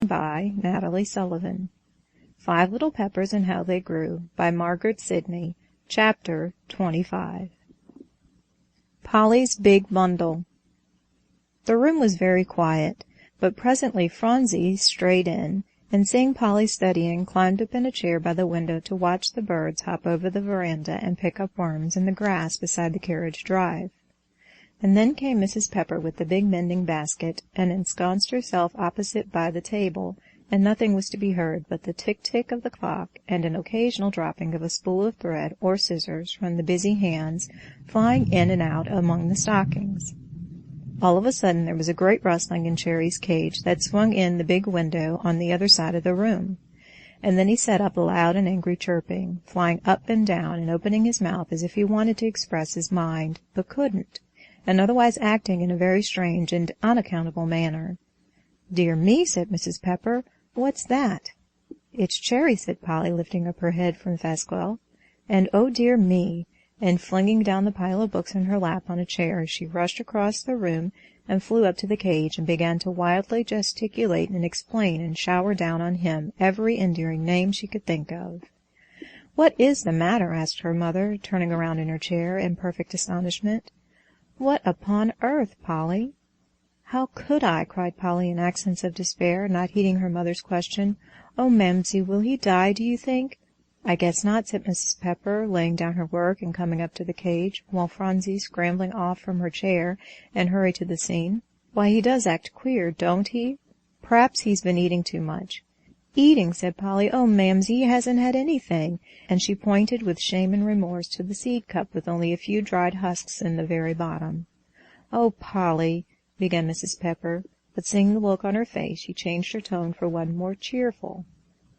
by Natalie Sullivan. 5 Little Peppers and How They Grew by Margaret Sidney. Chapter 25. Polly's Big Bundle. The room was very quiet, but presently Phronsie strayed in, and seeing Polly studying, climbed up in a chair by the window to watch the birds hop over the veranda and pick up worms in the grass beside the carriage drive. And then came Mrs. Pepper with the big mending basket, and ensconced herself opposite by the table, and nothing was to be heard but the tick-tick of the clock and an occasional dropping of a spool of thread or scissors from the busy hands flying in and out among the stockings. All of a sudden there was a great rustling in Cherry's cage that swung in the big window on the other side of the room, and then he set up a loud and angry chirping, flying up and down and opening his mouth as if he wanted to express his mind, but couldn't, and otherwise acting in a very strange and unaccountable manner. "Dear me," said Mrs. Pepper, "what's that?" "It's Cherry," said Polly, lifting up her head from Fesquel, and "oh, dear me," and flinging down the pile of books in her lap on a chair, she rushed across the room and flew up to the cage and began to wildly gesticulate and explain and shower down on him every endearing name she could think of. "What is the matter?" asked her mother, turning around in her chair in perfect astonishment. "What upon earth, Polly?" "How could I?" cried Polly in accents of despair, not heeding her mother's question. "Oh, Mamsie, will he die, do you think?" "I guess not," said Mrs. Pepper, laying down her work and coming up to the cage, while Phronsie, scrambling off from her chair, and hurried to the scene. "Why, he does act queer, don't he? P'raps he's been eating too much." "Eating!" said Polly. "Oh, Mamsie, he hasn't had anything," and she pointed with shame and remorse to the seed cup with only a few dried husks in the very bottom. "Oh, Polly," began Mrs. Pepper, but seeing the look on her face, she changed her tone for one more cheerful.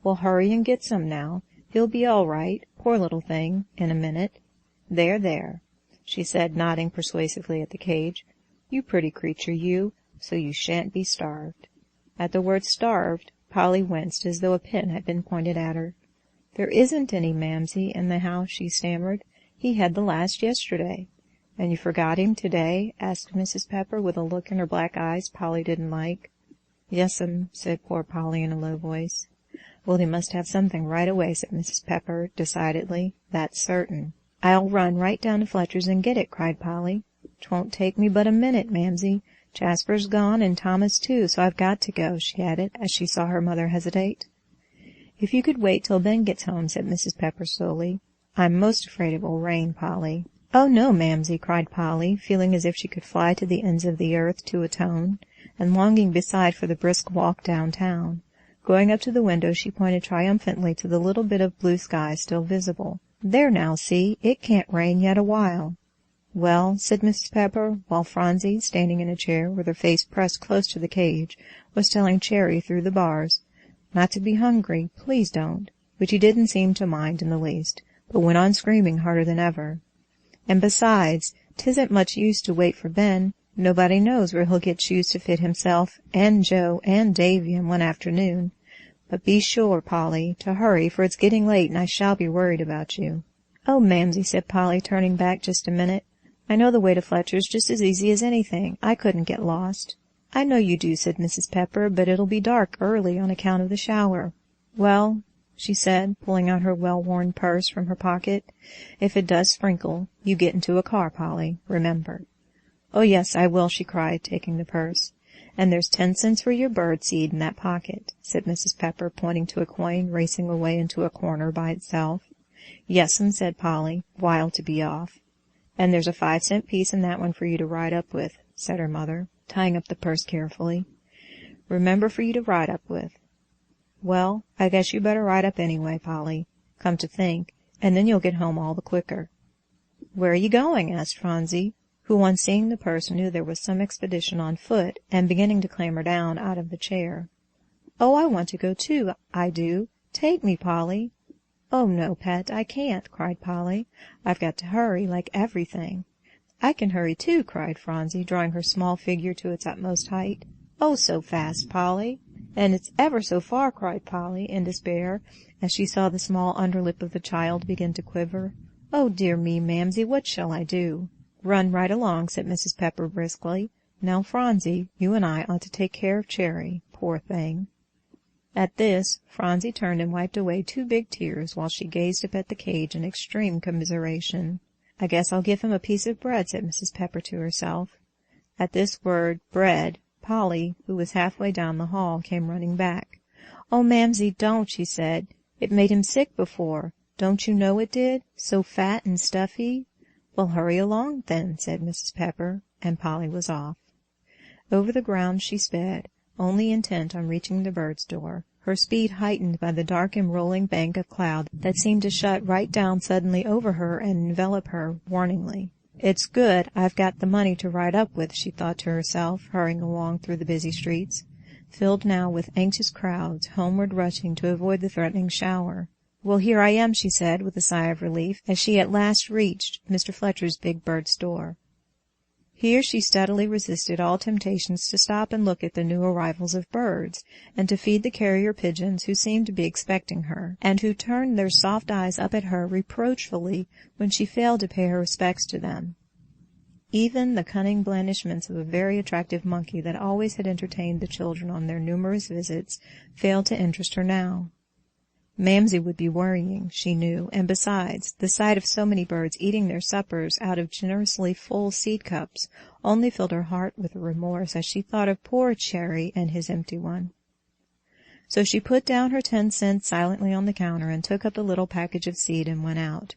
"Well, hurry and get some now. He'll be all right, poor little thing, in a minute. There, there," she said, nodding persuasively at the cage. "You pretty creature, you, so you shan't be starved." At the word starved, Polly winced as though a pin had been pointed at her. "There isn't any, Mamsie, in the house," she stammered. "He had the last yesterday." "And you forgot him today?" asked Mrs. Pepper, with a look in her black eyes Polly didn't like. "Yes'm," said poor Polly in a low voice. "Well, he must have something right away," said Mrs. Pepper decidedly. "That's certain." "I'll run right down to Fletcher's and get it," cried Polly. "'Twon't take me but a minute, Mamsie. Jasper's gone, and Thomas too, so I've got to go," she added, as she saw her mother hesitate. "If you could wait till Ben gets home," said Mrs. Pepper slowly. "I'm most afraid it will rain, Polly." "Oh, no, Mamsie," cried Polly, feeling as if she could fly to the ends of the earth to atone, and longing beside for the brisk walk downtown. Going up to the window, she pointed triumphantly to the little bit of blue sky still visible. "There now, see, it can't rain yet awhile." "Well," said Mrs. Pepper, while Phronsie, standing in a chair with her face pressed close to the cage, was telling Cherry through the bars, "Not to be hungry, please don't," which he didn't seem to mind in the least, but went on screaming harder than ever. "And besides, 'tisn't much use to wait for Ben. Nobody knows where he'll get shoes to fit himself and Joe and Davy in one afternoon. But be sure, Polly, to hurry, for it's getting late, and I shall be worried about you." "Oh, Mamsie," said Polly, turning back just a minute, "I know the way to Fletcher's just as easy as anything. I couldn't get lost." "I know you do," said Mrs. Pepper, "but it'll be dark early on account of the shower." "Well," she said, pulling out her well-worn purse from her pocket, "if it does sprinkle, you get into a car, Polly, remember." "Oh, yes, I will," she cried, taking the purse. "And there's 10 cents for your bird seed in that pocket," said Mrs. Pepper, pointing to a coin racing away into a corner by itself. "Yes'm," said Polly, wild to be off. "And there's a 5-cent piece in that one for you to ride up with," said her mother, tying up the purse carefully. "Remember, for you to ride up with." "Well, I guess you better ride up anyway, Polly, come to think, and then you'll get home all the quicker." "Where are you going?" asked Phronsie, who on seeing the purse knew there was some expedition on foot, and beginning to clamber down out of the chair. "Oh, I want to go too, I do. Take me, Polly." "Oh, no, pet, I can't," cried Polly. "I've got to hurry, like everything." "I can hurry too," cried Phronsie, drawing her small figure to its utmost height. "Oh, so fast, Polly." "And it's ever so far," cried Polly, in despair, as she saw the small underlip of the child begin to quiver. "Oh, dear me, Mamsie, what shall I do?" "Run right along," said Mrs. Pepper briskly. "Now, Phronsie, you and I ought to take care of Cherry, poor thing." At this, Phronsie turned and wiped away 2 big tears while she gazed up at the cage in extreme commiseration. "I guess I'll give him a piece of bread," said Mrs. Pepper to herself. At this word, bread, Polly, who was halfway down the hall, came running back. "Oh, Mamsie, don't," she said. "It made him sick before. Don't you know it did? So fat and stuffy." "Well, hurry along, then," said Mrs. Pepper, and Polly was off. Over the ground she sped, only intent on reaching the bird's door, her speed heightened by the dark and rolling bank of cloud that seemed to shut right down suddenly over her and envelop her warningly. "It's good I've got the money to ride up with," she thought to herself, hurrying along through the busy streets, filled now with anxious crowds, homeward rushing to avoid the threatening shower. "Well, here I am," she said, with a sigh of relief, as she at last reached Mr. Fletcher's big bird's door. Here she steadily resisted all temptations to stop and look at the new arrivals of birds, and to feed the carrier pigeons who seemed to be expecting her, and who turned their soft eyes up at her reproachfully when she failed to pay her respects to them. Even the cunning blandishments of a very attractive monkey that always had entertained the children on their numerous visits failed to interest her now. Mamsie would be worrying, she knew, and besides, the sight of so many birds eating their suppers out of generously full seed cups only filled her heart with remorse as she thought of poor Cherry and his empty one. So she put down her 10 cents silently on the counter and took up the little package of seed and went out.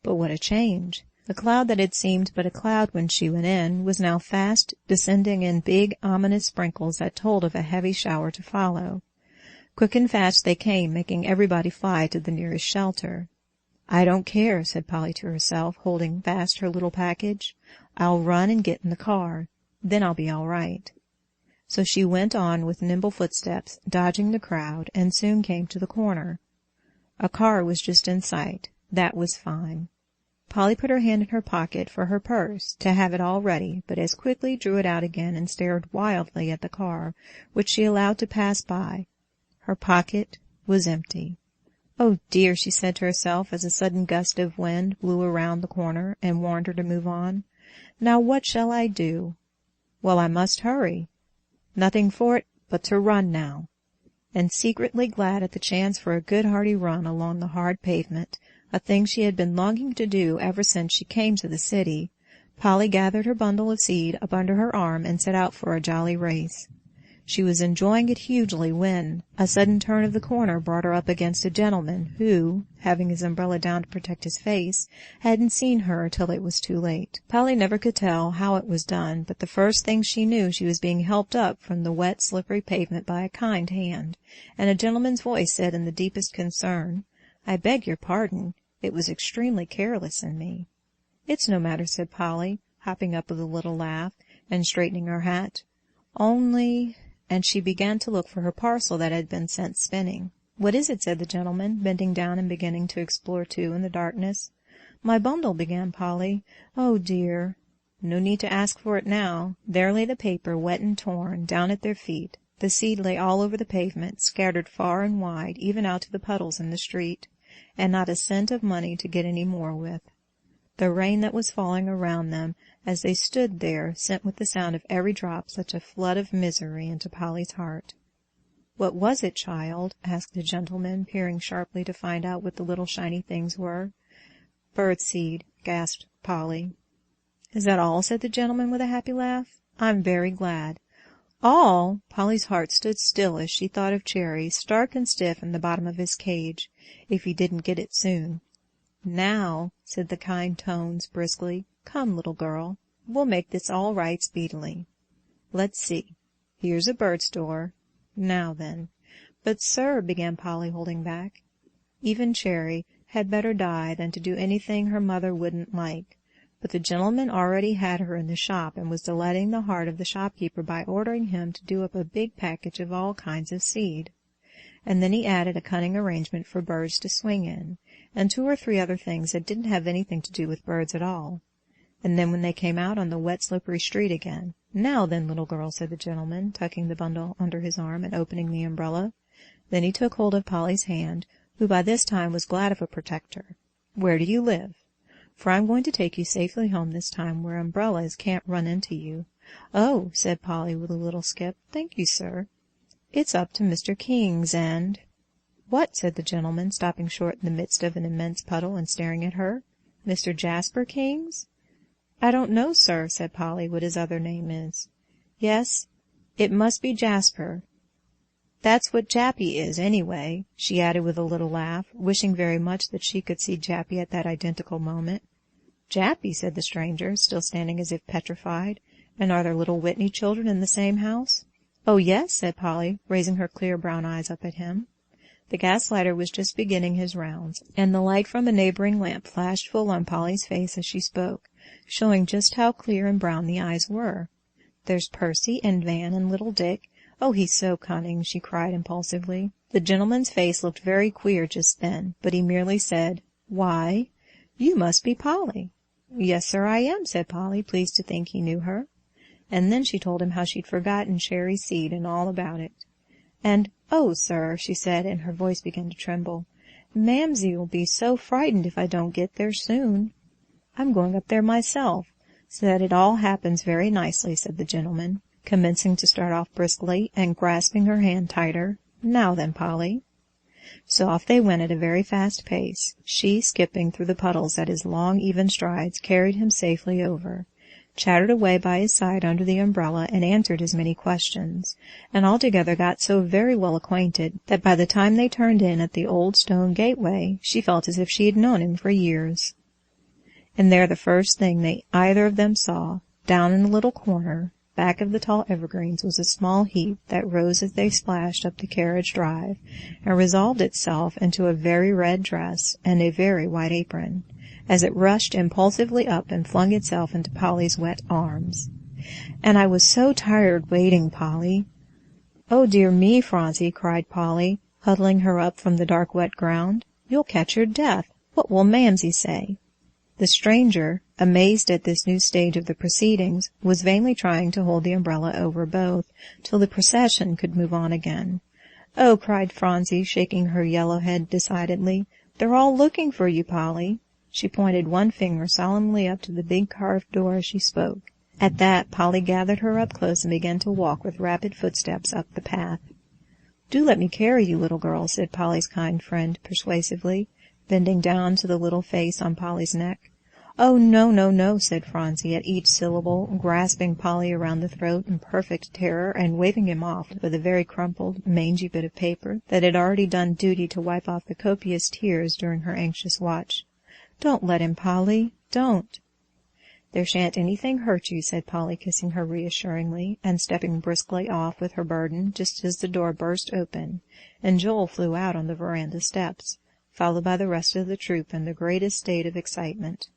But what a change! The cloud that had seemed but a cloud when she went in was now fast descending in big, ominous sprinkles that told of a heavy shower to follow. Quick and fast they came, making everybody fly to the nearest shelter. "I don't care," said Polly to herself, holding fast her little package. "I'll run and get in the car. Then I'll be all right." So she went on with nimble footsteps, dodging the crowd, and soon came to the corner. A car was just in sight. That was fine. Polly put her hand in her pocket for her purse, to have it all ready, but as quickly drew it out again and stared wildly at the car, which she allowed to pass by. Her pocket was empty. "Oh, dear," she said to herself as a sudden gust of wind blew around the corner and warned her to move on. "Now what shall I do? Well, I must hurry. Nothing for it but to run now." And secretly glad at the chance for a good hearty run along the hard pavement, a thing she had been longing to do ever since she came to the city, Polly gathered her bundle of seed up under her arm and set out for a jolly race. She was enjoying it hugely when a sudden turn of the corner brought her up against a gentleman who, having his umbrella down to protect his face, hadn't seen her till it was too late. Polly never could tell how it was done, but the first thing she knew she was being helped up from the wet, slippery pavement by a kind hand, and a gentleman's voice said in the deepest concern, "I beg your pardon. It was extremely careless in me." "It's no matter," said Polly, hopping up with a little laugh and straightening her hat. "Only—" and she began to look for her parcel that had been sent spinning. "What is it?" said the gentleman, bending down and beginning to explore too in the darkness. "My bundle," began Polly. "Oh, dear!" No need to ask for it now. There lay the paper, wet and torn, down at their feet. The seed lay all over the pavement, scattered far and wide, even out to the puddles in the street, and not a cent of money to get any more with. The rain that was falling around them as they stood there sent with the sound of every drop such a flood of misery into Polly's heart. "What was it, child?" asked the gentleman, peering sharply to find out what the little shiny things were. "Birdseed," gasped Polly. "Is that all?" said the gentleman with a happy laugh. "I'm very glad." "All?" Polly's heart stood still as she thought of Cherry, stark and stiff in the bottom of his cage, if he didn't get it soon. "Now," said the kind tones briskly, "come, little girl, we'll make this all right speedily. Let's see. Here's a bird's door. Now then." "But, sir," began Polly, holding back. Even Cherry had better die than to do anything her mother wouldn't like. But the gentleman already had her in the shop, and was delighting the heart of the shopkeeper by ordering him to do up a big package of all kinds of seed. And then he added a cunning arrangement for birds to swing in, and 2 or 3 other things that didn't have anything to do with birds at all. And then when they came out on the wet, slippery street again, "Now then, little girl," said the gentleman, tucking the bundle under his arm and opening the umbrella. Then he took hold of Polly's hand, who by this time was glad of a protector. "Where do you live? For I'm going to take you safely home this time, where umbrellas can't run into you." "Oh," said Polly with a little skip, "thank you, sir." It's up to Mr. King's, and—" "What?" said the gentleman, stopping short in the midst of an immense puddle and staring at her. "Mr. Jasper King's?" "I don't know, sir," said Polly, "what his other name is." "Yes, it must be Jasper. That's what Jappy is, anyway," she added with a little laugh, wishing very much that she could see Jappy at that identical moment. "Jappy?" said the stranger, still standing as if petrified. "And are there little Whitney children in the same house?" "Oh, yes," said Polly, raising her clear brown eyes up at him. The gaslighter was just beginning his rounds, and the light from a neighboring lamp flashed full on Polly's face as she spoke, showing just how clear and brown the eyes were. "There's Percy and Van and little Dick. Oh, he's so cunning," she cried impulsively. The gentleman's face looked very queer just then, but he merely said, "Why, you must be Polly." "Yes, sir, I am," said Polly, pleased to think he knew her. And then she told him how she'd forgotten cherry seed and all about it. "And, oh, sir," she said, and her voice began to tremble, "Mamsie'll be so frightened if I don't get there soon." "I'm going up there myself, so that it all happens very nicely," said the gentleman, commencing to start off briskly, and grasping her hand tighter. "Now then, Polly." So off they went at a very fast pace, she skipping through the puddles that his long, even strides carried him safely over, chattered away by his side under the umbrella, and answered his many questions, and altogether got so very well acquainted that by the time they turned in at the old stone gateway she felt as if she had known him for years. And there the first thing they either of them saw, down in a little corner, back of the tall evergreens, was a small heap that rose as they splashed up the carriage drive, and resolved itself into a very red dress and a very white apron, as it rushed impulsively up and flung itself into Polly's wet arms. "And I was so tired waiting, Polly." "Oh, dear me, Phronsie," cried Polly, huddling her up from the dark wet ground. "You'll catch your death. What will Mamsie say?" The stranger, amazed at this new stage of the proceedings, was vainly trying to hold the umbrella over both, till the procession could move on again. "Oh," cried Phronsie, shaking her yellow head decidedly, "they're all looking for you, Polly." She pointed one finger solemnly up to the big carved door as she spoke. At that Polly gathered her up close and began to walk with rapid footsteps up the path. "Do let me carry you, little girl," said Polly's kind friend persuasively, bending down to the little face on Polly's neck. "Oh, no, no, no," said Phronsie at each syllable, grasping Polly around the throat in perfect terror and waving him off with a very crumpled, mangy bit of paper that had already done duty to wipe off the copious tears during her anxious watch. "Don't let him, Polly, don't." "There shan't anything hurt you," said Polly, kissing her reassuringly, and stepping briskly off with her burden just as the door burst open, and Joel flew out on the veranda steps, followed by the rest of the troop in the greatest state of excitement.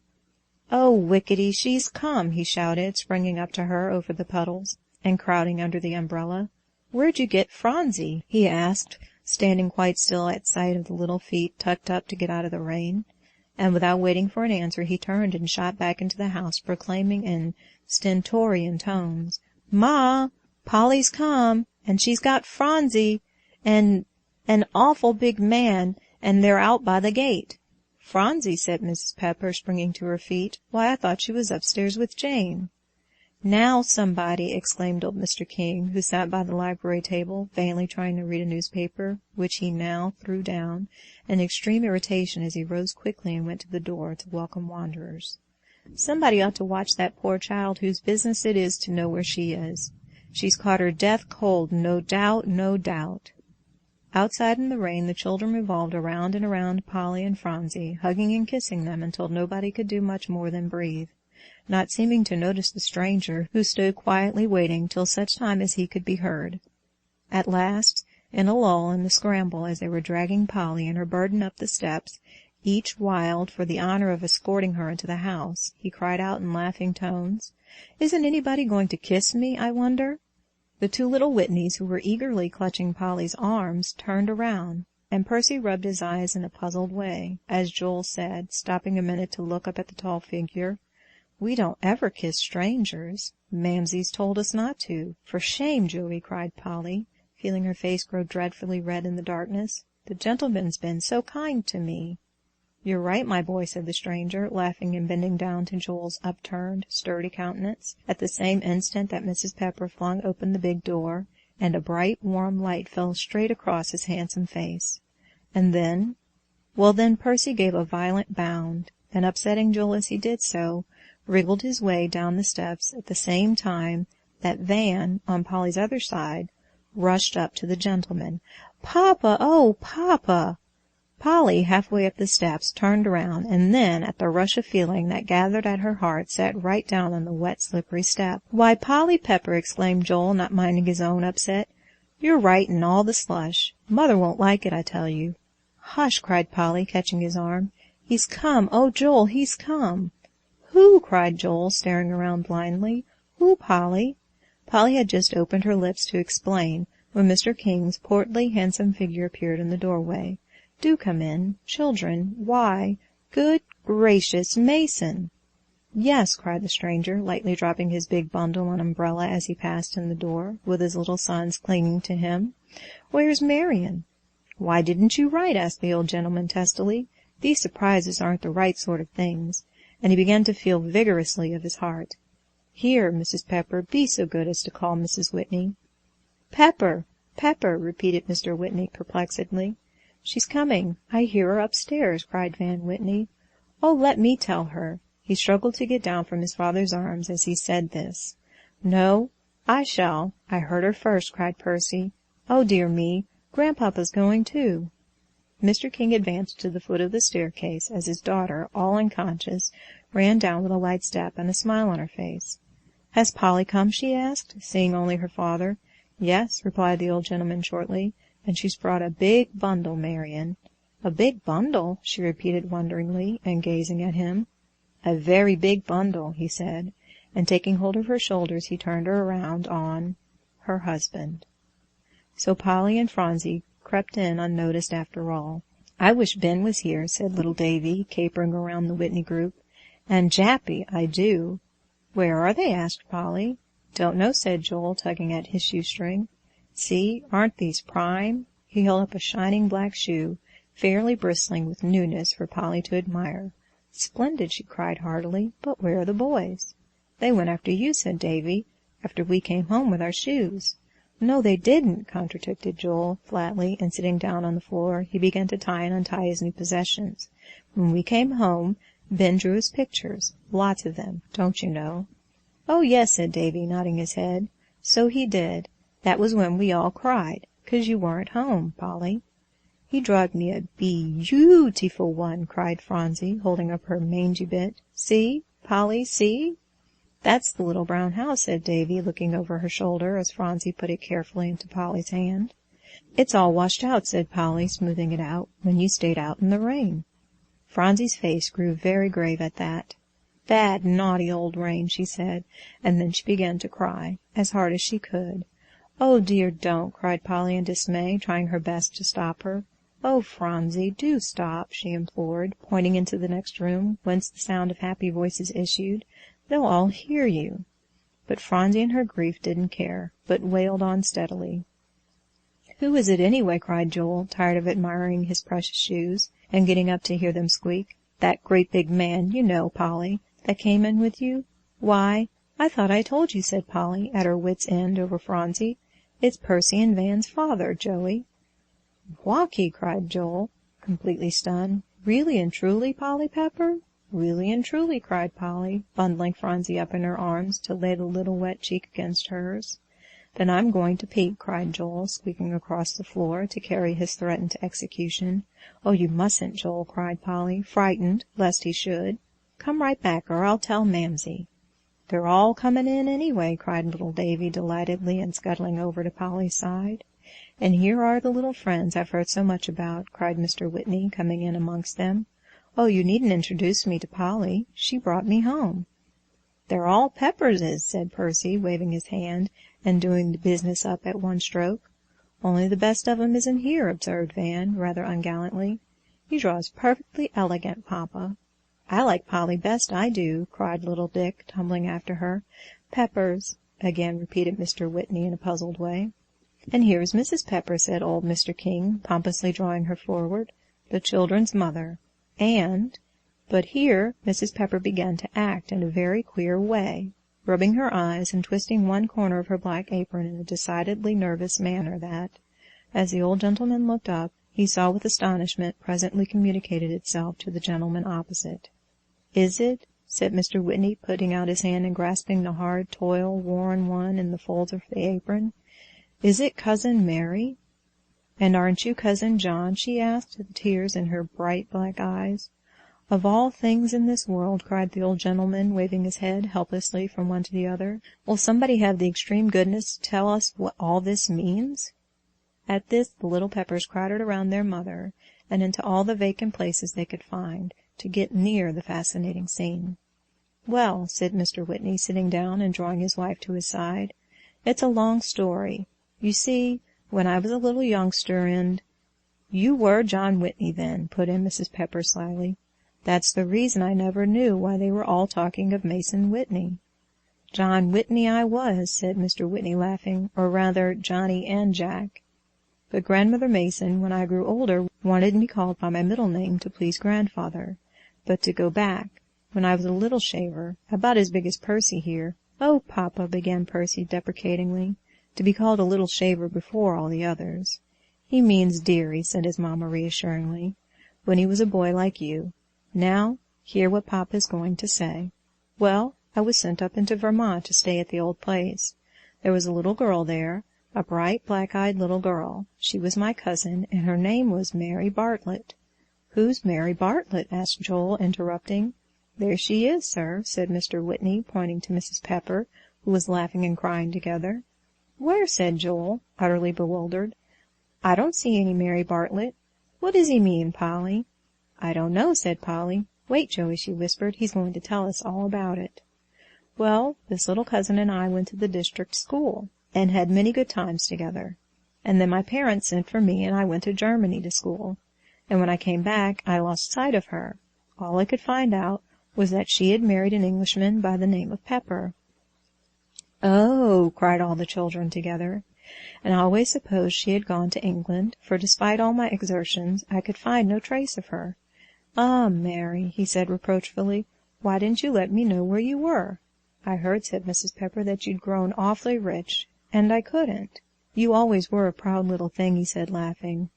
"Oh, Wickety, she's come!" he shouted, springing up to her over the puddles, and crowding under the umbrella. "Where'd you get Phronsie?" he asked, standing quite still at sight of the little feet tucked up to get out of the rain. And without waiting for an answer he turned and shot back into the house, proclaiming in stentorian tones, "Ma, Polly's come, and she's got Phronsie, and an awful big man, and they're out by the gate." "Phronsie," said Mrs. Pepper, springing to her feet. "Why, I thought she was upstairs with Jane." "Now, somebody," exclaimed old Mr. King, who sat by the library table, vainly trying to read a newspaper, which he now threw down, in extreme irritation as he rose quickly and went to the door to welcome wanderers. "Somebody ought to watch that poor child whose business it is to know where she is. She's caught her death cold, no doubt, no doubt." Outside in the rain the children revolved around and around Polly and Phronsie, hugging and kissing them until nobody could do much more than breathe, not seeming to notice the stranger, who stood quietly waiting till such time as he could be heard. At last, in a lull in the scramble as they were dragging Polly and her burden up the steps, each wild for the honor of escorting her into the house, he cried out in laughing tones, "Isn't anybody going to kiss me, I wonder?" The two little Whitneys, who were eagerly clutching Polly's arms, turned around, and Percy rubbed his eyes in a puzzled way, as Joel said, stopping a minute to look up at the tall figure, "We don't ever kiss strangers. Mamsie's told us not to." "For shame, Joey," cried Polly, feeling her face grow dreadfully red in the darkness. "The gentleman's been so kind to me." "You're right, my boy," said the stranger, laughing and bending down to Joel's upturned, sturdy countenance, at the same instant that Mrs. Pepper flung open the big door, and a bright, warm light fell straight across his handsome face. And then— well, then Percy gave a violent bound, and upsetting Joel as he did so, wriggled his way down the steps at the same time that Van, on Polly's other side, rushed up to the gentleman. "Papa! Oh, Papa!" Polly, halfway up the steps, turned around, and then, at the rush of feeling that gathered at her heart, sat right down on the wet, slippery step. "Why, Polly Pepper!" exclaimed Joel, not minding his own upset. "You're right in all the slush. Mother won't like it, I tell you." "Hush!" cried Polly, catching his arm. "He's come! Oh, Joel, he's come!" "Who?" cried Joel, staring around blindly. "Who, Polly?" Polly had just opened her lips to explain when Mr. King's portly, handsome figure appeared in the doorway. "Do come in. Children, why, good gracious, Mason!" "Yes," cried the stranger, lightly dropping his big bundle and umbrella as he passed in the door, with his little sons clinging to him. "Where's Marian?" "Why didn't you write?" asked the old gentleman testily. "These surprises aren't the right sort of things." And he began to feel vigorously of his heart. "Here, Mrs. Pepper, be so good as to call Mrs. Whitney." "Pepper! Pepper!" repeated Mr. Whitney perplexedly. "She's coming. I hear her upstairs," cried Van Whitney. "Oh, let me tell her." He struggled to get down from his father's arms as he said this. "No, I shall. I heard her first," cried Percy. "Oh, dear me, Grandpapa's going too." Mr. King advanced to the foot of the staircase as his daughter, all unconscious, ran down with a light step and a smile on her face. "Has Polly come?" she asked, seeing only her father. "Yes," replied the old gentleman shortly, "and she's brought a big bundle, Marian." "A big bundle?" she repeated wonderingly, and gazing at him. "A very big bundle," he said, and taking hold of her shoulders he turned her around on her husband. So Polly and Phronsie crept in unnoticed after all. "I wish Ben was here," said little Davy, capering around the Whitney group. "And Jappy, I do." "Where are they?" asked Polly. "Don't know," said Joel, tugging at his shoestring. "See, aren't these prime?" He held up a shining black shoe, fairly bristling with newness for Polly to admire. "Splendid!" she cried heartily. "But where are the boys?" "They went after you," said Davy, "after we came home with our shoes." "No, they didn't," contradicted Joel, flatly, and sitting down on the floor he began to tie and untie his new possessions. "When we came home, Ben drew us pictures, lots of them, don't you know?" "Oh, yes," said Davy, nodding his head. "So he did. That was when we all cried, 'cause you weren't home, Polly." "He drawed me a beautiful one," cried Phronsie, holding up her mangy bit. "See, Polly, see?" "That's the little brown house," said Davy, looking over her shoulder as Phronsie put it carefully into Polly's hand. "It's all washed out," said Polly, smoothing it out, "when you stayed out in the rain." Phronsie's face grew very grave at that. "Bad, naughty old rain," she said, and then she began to cry, as hard as she could. "Oh, dear, don't!" cried Polly in dismay, trying her best to stop her. "Oh, Phronsie, do stop," she implored, pointing into the next room, whence the sound of happy voices issued. "They'll all hear you." But Phronsie in her grief didn't care, but wailed on steadily. "Who is it anyway?" cried Joel, tired of admiring his precious shoes, and getting up to hear them squeak. "That great big man, you know, Polly, that came in with you?" "Why, I thought I told you," said Polly, at her wits' end over Phronsie. "It's Percy and Van's father, Joey." "Walkie!" cried Joel, completely stunned. "Really and truly, Polly Pepper?" "Really and truly," cried Polly, bundling Phronsie up in her arms to lay the little wet cheek against hers. "Then I'm going to peek," cried Joel, squeaking across the floor to carry his threat into execution. "Oh, you mustn't, Joel," cried Polly, frightened lest he should. "Come right back, or I'll tell Mamsie." "They're all coming in anyway," cried little Davy delightedly, and scuttling over to Polly's side. "And here are the little friends I've heard so much about," cried Mr. Whitney, coming in amongst them. "Oh, you needn't introduce me to Polly. She brought me home." "They're all Pepperses," said Percy, waving his hand, and doing the business up at one stroke. "Only the best of 'em isn't here," observed Van, rather ungallantly. "He draws perfectly elegant, Papa." "I like Polly best, I do," cried little Dick, tumbling after her. "Peppers," again repeated Mr. Whitney in a puzzled way. "And here's Mrs. Pepper," said old Mr. King, pompously drawing her forward, "the children's mother. And—" But here Mrs. Pepper began to act in a very queer way. rubbing her eyes and twisting one corner of her black apron in a decidedly nervous manner that, as the old gentleman looked up, he saw with astonishment presently communicated itself to the gentleman opposite. "Is it?" said Mr. Whitney, putting out his hand and grasping the hard, toil-worn one in the folds of the apron. "Is it Cousin Mary?" "And aren't you Cousin John?" she asked, the tears in her bright black eyes. "Of all things in this world," cried the old gentleman, waving his head helplessly from one to the other, "will somebody have the extreme goodness to tell us what all this means?" At this the little Peppers crowded around their mother and into all the vacant places they could find, to get near the fascinating scene. "Well," said Mr. Whitney, sitting down and drawing his wife to his side, "it's a long story. You see, when I was a little youngster and—" "You were John Whitney, then," put in Mrs. Pepper slyly. "That's the reason I never knew why they were all talking of Mason Whitney." "John Whitney I was," said Mr. Whitney, laughing, "or rather Johnny and Jack. But Grandmother Mason, when I grew older, wanted me called by my middle name to please Grandfather. But to go back, when I was a little shaver, about as big as Percy here—" "Oh, Papa," began Percy deprecatingly, "to be called a little shaver before all the others." "He means dearie," said his mamma reassuringly, "when he was a boy like you. Now, hear what Papa's going to say. Well, I was sent up into Vermont to stay at the old place. There was a little girl there, a bright, black-eyed little girl. She was my cousin, and her name was Mary Bartlett." "Who's Mary Bartlett?" asked Joel, interrupting. "There she is, sir," said Mr. Whitney, pointing to Mrs. Pepper, who was laughing and crying together. "Where?" said Joel, utterly bewildered. "I don't see any Mary Bartlett. What does he mean, Polly?" "I don't know," said Polly. "Wait, Joey," she whispered. "He's going to tell us all about it." "Well, this little cousin and I went to the district school, and had many good times together. And then my parents sent for me, and I went to Germany to school. And when I came back, I lost sight of her. All I could find out was that she had married an Englishman by the name of Pepper." "Oh!" cried all the children together. "And I always supposed she had gone to England, for despite all my exertions, I could find no trace of her. Ah, Mary," he said reproachfully, "why didn't you let me know where you were?" "I heard," said Mrs. Pepper, "that you'd grown awfully rich, and I couldn't." "You always were a proud little thing," he said, laughing.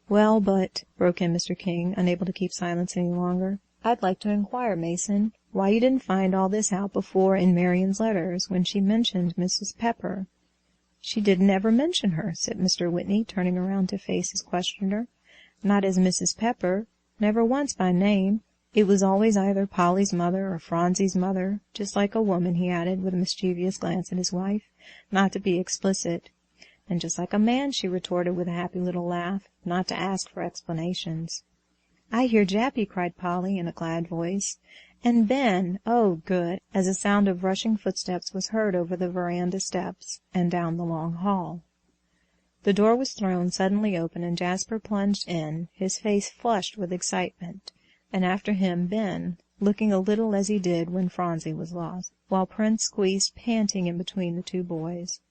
"Well, but," broke in Mr. King, unable to keep silence any longer, "I'd like to inquire, Mason, why you didn't find all this out before in Marion's letters, when she mentioned Mrs. Pepper." "She didn't ever mention her," said Mr. Whitney, turning around to face his questioner. "Not as Mrs. Pepper, never once by name. It was always either Polly's mother or Phronsie's mother, just like a woman," he added, with a mischievous glance at his wife, "not to be explicit. And just like a man," she retorted with a happy little laugh, "not to ask for explanations." "I hear Jappy," cried Polly, in a glad voice. "And Ben! Oh, good!" as a sound of rushing footsteps was heard over the veranda steps and down the long hall. The door was thrown suddenly open, and Jasper plunged in, his face flushed with excitement, and after him Ben, looking a little as he did when Phronsie was lost, while Prince squeezed panting in between the two boys.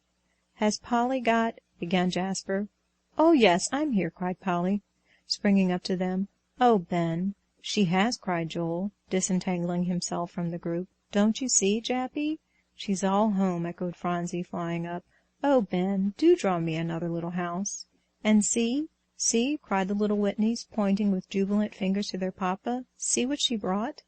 "Has Polly got—" began Jasper. "Oh, yes, I'm here," cried Polly, springing up to them. "Oh, Ben!" "She has," cried Joel, disentangling himself from the group. "Don't you see, Jappy?" "She's all home," echoed Phronsie, flying up. "Oh, Ben, do draw me another little house." "And see, see," cried the little Whitneys, pointing with jubilant fingers to their papa. "See what she brought."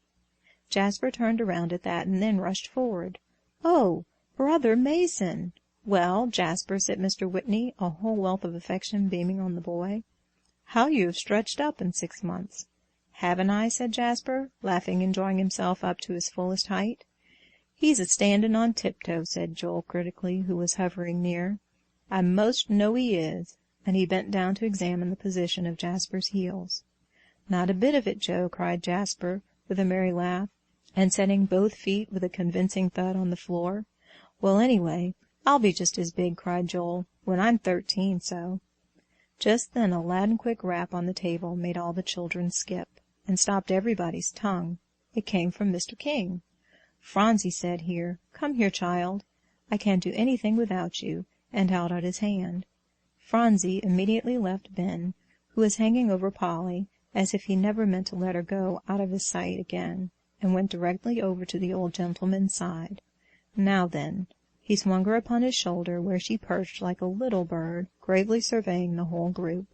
Jasper turned around at that, and then rushed forward. "Oh, Brother Mason!" "Well, Jasper," said Mr. Whitney, a whole wealth of affection beaming on the boy. "How you have stretched up in 6 months." "Haven't I?" said Jasper, laughing and drawing himself up to his fullest height. "He's a-standin' on tiptoe," said Joel critically, who was hovering near. "I most know he is," and he bent down to examine the position of Jasper's heels. "Not a bit of it, Joe," cried Jasper, with a merry laugh, and setting both feet with a convincing thud on the floor. "Well, anyway, I'll be just as big," cried Joel, "when I'm 13, so." Just then a loud and quick rap on the table made all the children skip, and stopped everybody's tongue. It came from Mr. King. "Phronsie," said he, "come here, child. I can't do anything without you," and held out his hand. Phronsie immediately left Ben, who was hanging over Polly, as if he never meant to let her go out of his sight again, and went directly over to the old gentleman's side. Now then." He swung her upon his shoulder, where she perched like a little bird, gravely surveying the whole group.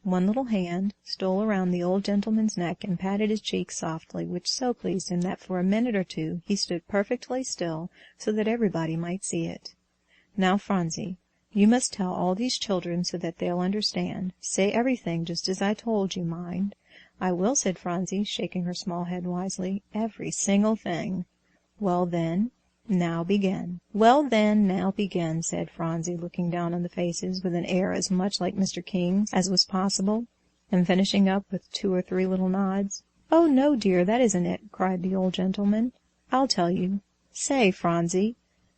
One little hand stole around the old gentleman's neck and patted his cheek softly, which so pleased him that for a minute or two he stood perfectly still so that everybody might see it. "Now, Phronsie, you must tell all these children so that they'll understand. Say everything just as I told you, mind." "I will," said Phronsie, shaking her small head wisely. "Every single thing." "Well, then, now begin." "Well, then, now begin," said Phronsie, looking down on the faces with an air as much like Mr. King's as was possible, and finishing up with 2 or 3 little nods. "Oh, no, dear, that isn't it," cried the old gentleman. "I'll tell you. Say, Phronsie,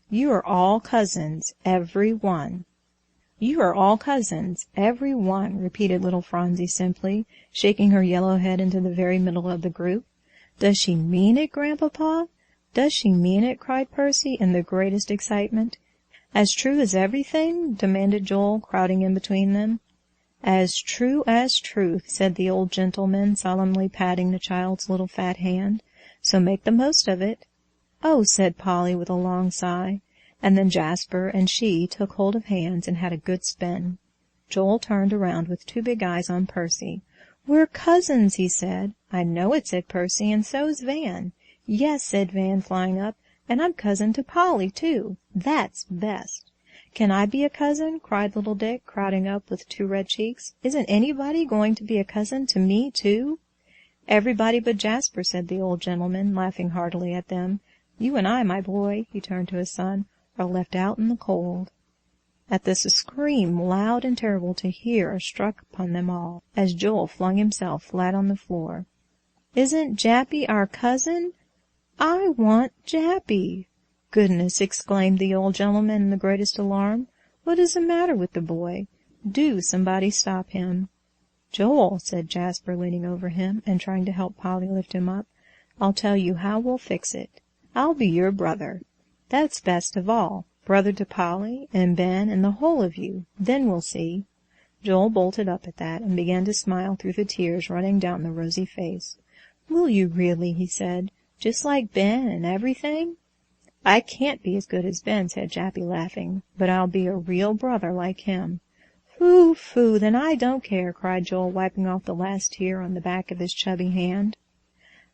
you are all cousins, every one." "You are all cousins, every one," repeated little Phronsie simply, shaking her yellow head into the very middle of the group. "Does she mean it, Grandpapa? Does she mean it?" cried Percy in the greatest excitement. "As true as everything?" demanded Joel, crowding in between them. "As true as truth," said the old gentleman, solemnly patting the child's little fat hand. "So make the most of it." "Oh," said Polly with a long sigh. And then Jasper and she took hold of hands and had a good spin. Joel turned around with 2 big eyes on Percy. "We're cousins," he said. "I know it," said Percy, "and so's Van." "Yes," said Van, flying up, "and I'm cousin to Polly, too. That's best." "Can I be a cousin?" cried little Dick, crowding up with 2 red cheeks. "Isn't anybody going to be a cousin to me, too?" "Everybody but Jasper," said the old gentleman, laughing heartily at them. "You and I, my boy," he turned to his son, "are left out in the cold." At this a scream, loud and terrible to hear, struck upon them all, as Joel flung himself flat on the floor. "Isn't Jappy our cousin? I want Jappy." "Goodness!" exclaimed the old gentleman in the greatest alarm. "What is the matter with the boy? Do somebody stop him." "Joel," said Jasper, leaning over him and trying to help Polly lift him up, "I'll tell you how we'll fix it. I'll be your brother. That's best of all. Brother to Polly and Ben and the whole of you. Then we'll see." Joel bolted up at that and began to smile through the tears running down the rosy face. "Will you really?" he said. "Just like Ben and everything?" "I can't be as good as Ben," said Jappy, laughing, "but I'll be a real brother like him." "Phoo, phoo, then I don't care," cried Joel, wiping off the last tear on the back of his chubby hand.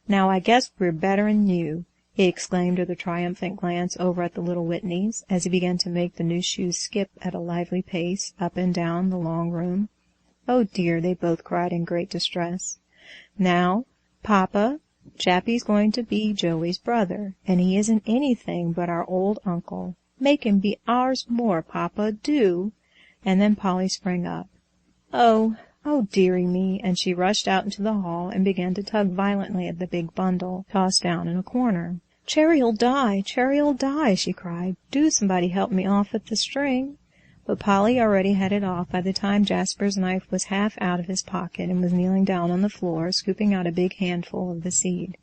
"Now I guess we're better'n you," he exclaimed with a triumphant glance over at the little Whitneys, as he began to make the new shoes skip at a lively pace up and down the long room. "Oh, dear," they both cried in great distress. "Now, Papa, Jappy's going to be Joey's brother, and he isn't anything but our old uncle. Make him be ours more, Papa, do." And then Polly sprang up. "Oh, dearie me," and she rushed out into the hall and began to tug violently at the big bundle, tossed down in a corner. "Cherry'll die, Cherry'll die," she cried. "Do somebody help me off with the string." But Polly already had it off by the time Jasper's knife was half out of his pocket and was kneeling down on the floor, scooping out a big handful of the seed.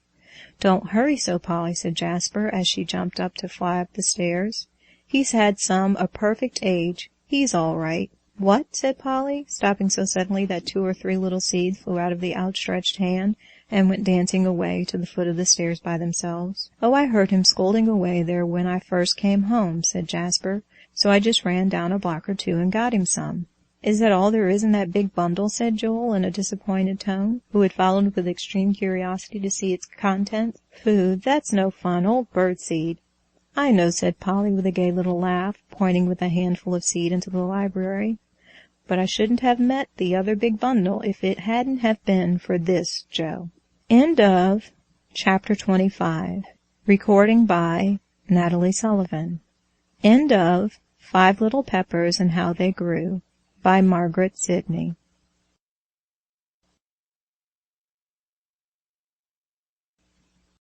"Don't hurry so, Polly," said Jasper, as she jumped up to fly up the stairs. "He's had some a perfect age. He's all right." "What?" said Polly, stopping so suddenly that 2 or 3 little seeds flew out of the outstretched hand and went dancing away to the foot of the stairs by themselves. "Oh, I heard him scolding away there when I first came home," said Jasper, "so I just ran down a block or 2 and got him some." "Is that all there is in that big bundle?" said Joel in a disappointed tone, who had followed with extreme curiosity to see its contents. "Phoo, that's no fun, old birdseed." "I know," said Polly with a gay little laugh, pointing with a handful of seed into the library. "But I shouldn't have met the other big bundle if it hadn't have been for this, Joe." End of Chapter 25. Recording by Natalie Sullivan. End of 5 Little Peppers and How They Grew by Margaret Sidney.